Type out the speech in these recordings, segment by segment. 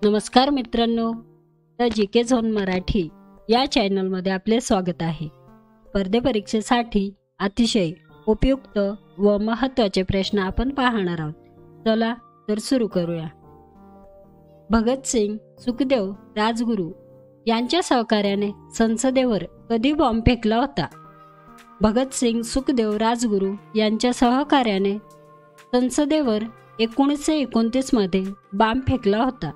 नमस्कार मित्रांनो, the GK zone Marathi या चॅनलमध्ये आपले स्वागत आहे। स्पर्धे परीक्षेसाठी अतिशय उपयुक्त व महत्त्वाचे प्रश्न आपण पाहणार आहोत। चला तर सुरू करूया। भगतसिंग, सुखदेव, राजगुरू यांच्या सहकार्याने संसदेवर कधी बॉम्ब फेकला होता? भगतसिंग, सुखदेव, राजगुरू यांच्या सहकार्याने संसदेवर 1929 मध्ये बॉम्ब फेकला होता।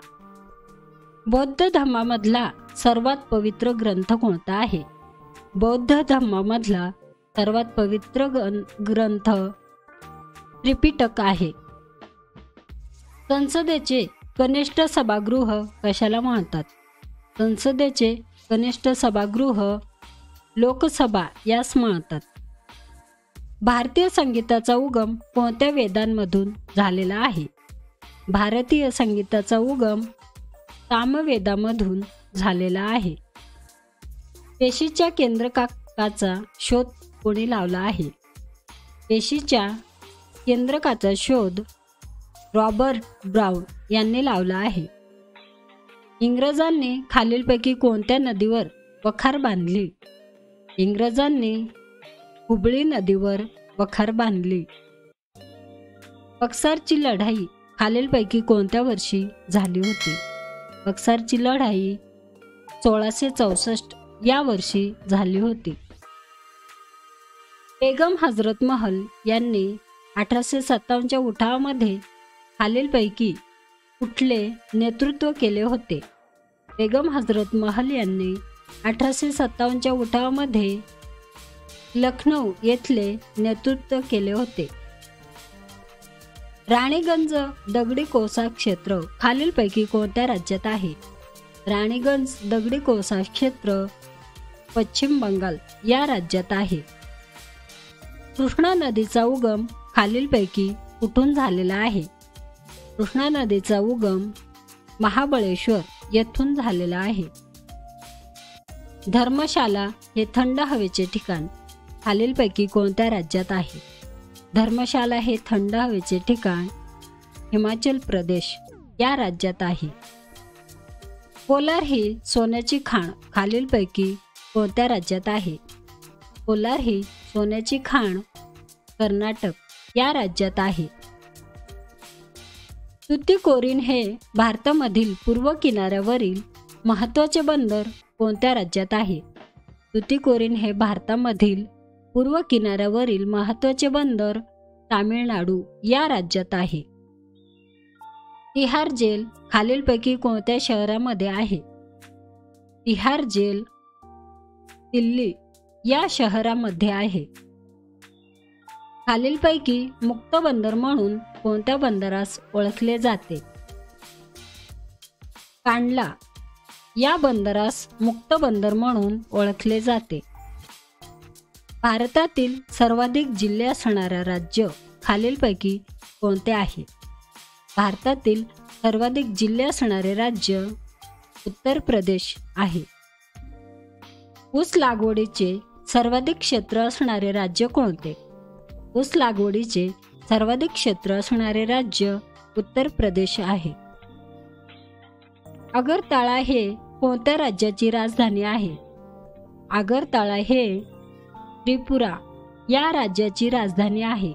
बौद्ध धर्मामधला सर्वात पवित्र ग्रंथ कोणता आहे? बौद्ध धर्मामधला सर्वात पवित्र ग्रंथ त्रिपिटक आहे। संसदेचे कनिष्ठ सभागृह कशाला म्हणतात? संसदेचे कनिष्ठ सभागृह लोकसभा यास म्हणतात। भारतीय संगीताचा उगम कोणत्या वेदांमधून झालेला आहे? भारतीय संगीताचा उगम सामवेदामधून झालेला आहे। पेशीच्या केंद्रकाचा शोध कोणी लावला आहे? पेशीच्या केंद्रकाचा शोध रॉबर्ट ब्राउन यांनी लावला आहे। इंग्रजांनी खालीलपैकी कोणत्या नदीवर वखार बांधली? इंग्रजांनी हुबळी नदीवर वखार बांधली। बक्सरची लढाई खालीलपैकी कोणत्या वर्षी झाली होती? बक्सरची लढाई 1664 या वर्षी झाली होती। बेगम हजरत महल यांनी 1857च्या उठावामध्ये खालीलपैकी कुठले नेतृत्व केले होते? बेगम हजरत महल यांनी 1857च्या उठावामध्ये लखनौ येथले नेतृत्व केले होते। राणीगंज दगडी कोळसा क्षेत्र खालीलपैकी कोणत्या राज्यात आहे? राणीगंज दगडी कोळसा क्षेत्र पश्चिम बंगाल या राज्यात आहे। कृष्णा नदीचा उगम खालीलपैकी कुठून झालेला आहे? कृष्णा नदीचा उगम महाबळेश्वर येथून झालेला आहे। धर्मशाला हे थंड हवेचे ठिकाण खालीलपैकी कोणत्या राज्यात आहे? धर्मशाला हे थंड हवेचे ठिकाण हिमाचल प्रदेश या राज्यात आहे। कोलार ही सोन्याची खाण खालीलपैकी कोणत्या राज्यात आहे? कोलार ही सोन्याची खाण कर्नाटक या राज्यात आहे। तुतीकोरीन हे भारतामधील पूर्व किनाऱ्यावरील महत्त्वाचे बंदर कोणत्या राज्यात आहे? तुतीकोरीन हे भारतामधील पूर्व किनाऱ्यावरील महत्त्वाचे बंदर तामिळनाडू या राज्यात आहे। तिहार जेल खालीलपैकी कोणत्या शहरामध्ये आहे? तिहार जेल दिल्ली या शहरामध्ये आहे। खालीलपैकी मुक्त बंदर म्हणून कोणत्या बंदरास ओळखले जाते? कांडला या बंदरास मुक्त बंदर म्हणून ओळखले जाते। भारतातील सर्वाधिक जिल्हे असणारे राज्य खालीलपैकी कोणते आहे? भारतातील सर्वाधिक जिल्हे असणारे राज्य उत्तर प्रदेश आहे। ऊस लागवडीचे सर्वाधिक क्षेत्र असणारे राज्य कोणते? ऊस लागवडीचे सर्वाधिक क्षेत्र असणारे राज्य उत्तर प्रदेश आहे। आगरताळा हे कोणत्या राज्याची राजधानी आहे? आगरताळा हे त्रिपुरा या राज्याची राजधानी आहे।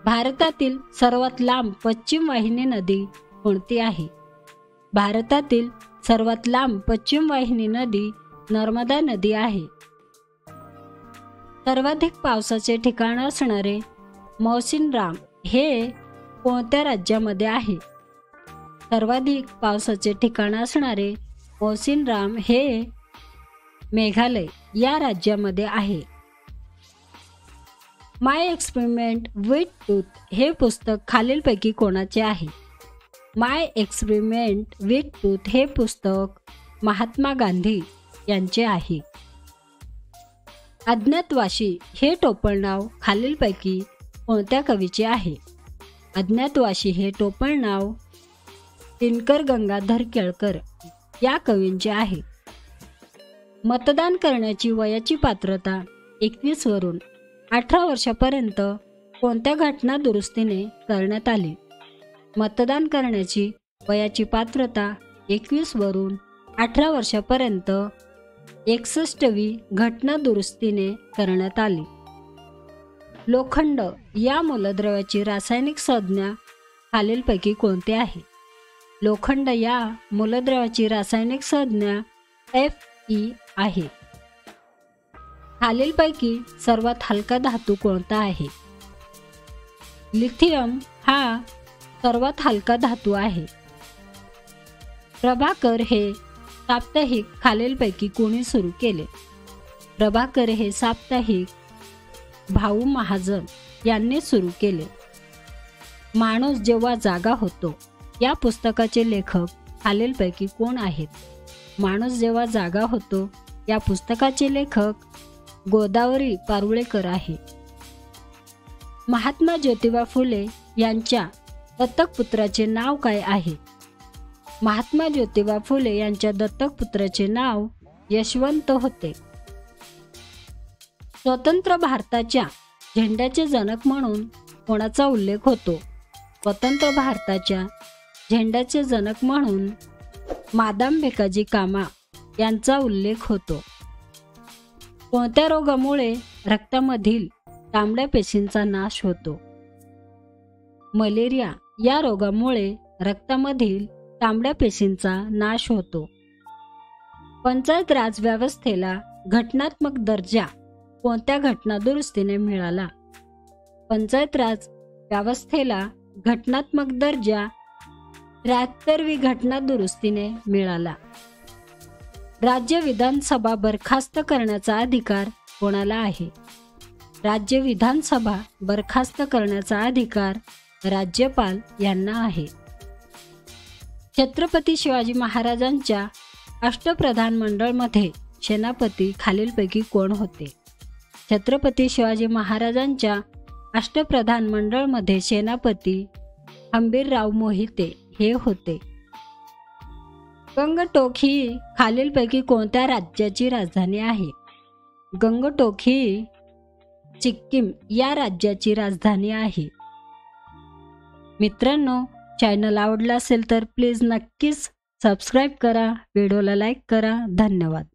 भारतातील सर्वात लांब पश्चिम वाहिनी नदी कोणती आहे? भारतातील सर्वात लांब पश्चिम वाहिनी नदी नर्मदा नदी आहे। सर्वाधिक पावसाचे ठिकाण असणारे मौसिनराम हे कोणत्या राज्यामध्ये आहे? सर्वाधिक पावसाचे ठिकाण असणारे मौसिनराम हे मेघालय या राज्यामध्ये आहे। माय एक्सपेरिमेंट विथ टूथ हे पुस्तक खालीलपैकी कोणाचे आहे? माय एक्सपेरिमेंट विथ टूथ हे पुस्तक महात्मा गांधी यांचे आहे। अज्ञातवासी हे टोपणनाव खालीलपैकी कोणत्या कवीचे आहे? अज्ञातवासी हे टोपणनाव दिनकर गंगाधर केळकर या कवींचे आहे। मतदान करण्याची वयाची पात्रता 21 वरून 18 वर्षापर्यंत कोणत्या घटना दुरुस्तीने करण्यात आली? मतदान करण्याची वयाची पात्रता 21 वरून 18 वर्षापर्यंत 61वी घटना दुरुस्तीने करण्यात आली. लोखंड या मूलद्रव्याची रासायनिक संज्ञा खालीलपैकी कोणती आहे? लोखंड या मूलद्रव्याची रासायनिक संज्ञा Fe आहे. खालीलपैकी सर्वात हलका धातू कोणता आहे? लिथियम हा सर्वात हलका धातू आहे. प्रभाकर हे साप्ताहिक खालीलपैकी कोणी सुरू केले? प्रभाकर हे साप्ताहिक भाऊ महाजन यांनी सुरू केले. माणूस जेव्हा जागा होतो या पुस्तकाचे लेखक खालीलपैकी कोण आहेत? माणूस जेव्हा जागा होतो या पुस्तकाचे लेखक गोदावरी पारुळेकर आहे. महात्मा ज्योतिबा फुले यांच्या दत्तक पुत्राचे नाव काय आहे? महात्मा ज्योतिबा फुले यांच्या दत्तक पुत्राचे नाव यशवंत होते. स्वतंत्र भारताच्या झेंड्याचे जनक म्हणून कोणाचा उल्लेख होतो? स्वतंत्र भारताच्या झेंड्याचे जनक म्हणून मादाम भिकाजी कामा यांचा उल्लेख होतो. कोणत्या रोगामुळे रक्तामधील तांबड्या पेशींचा नाश होतो? मलेरिया या रोगामुळे रक्तामधील तांबड्या पेशींचा नाश होतो. पंचायत राज व्यवस्थेला घटनात्मक दर्जा कोणत्या घटना दुरुस्तीने मिळाला? पंचायत राज व्यवस्थेला घटनात्मक दर्जा 73वी घटना दुरुस्तीने मिळाला. राज्य विधानसभा बरखास्त करण्याचा अधिकार कोणाला आहे? राज्य विधानसभा बरखास्त करण्याचा अधिकार राज्यपाल यांना आहे. छत्रपती शिवाजी महाराजांच्या अष्टप्रधान मंडळमध्ये सेनापती खालीलपैकी कोण होते? छत्रपती शिवाजी महाराजांच्या अष्टप्रधान मंडळमध्ये सेनापती हंबीरराव मोहिते हे होते. गंगटोक ही खालीलपैकी कोणत्या राज्याची राजधानी आहे? गंगटोक ही सिक्कीम या राज्याची राजधानी आहे. मित्रांनो, चॅनल आवडला असेल तर प्लीज नक्कीच सबस्क्राईब करा, व्हिडिओला लाईक करा. धन्यवाद.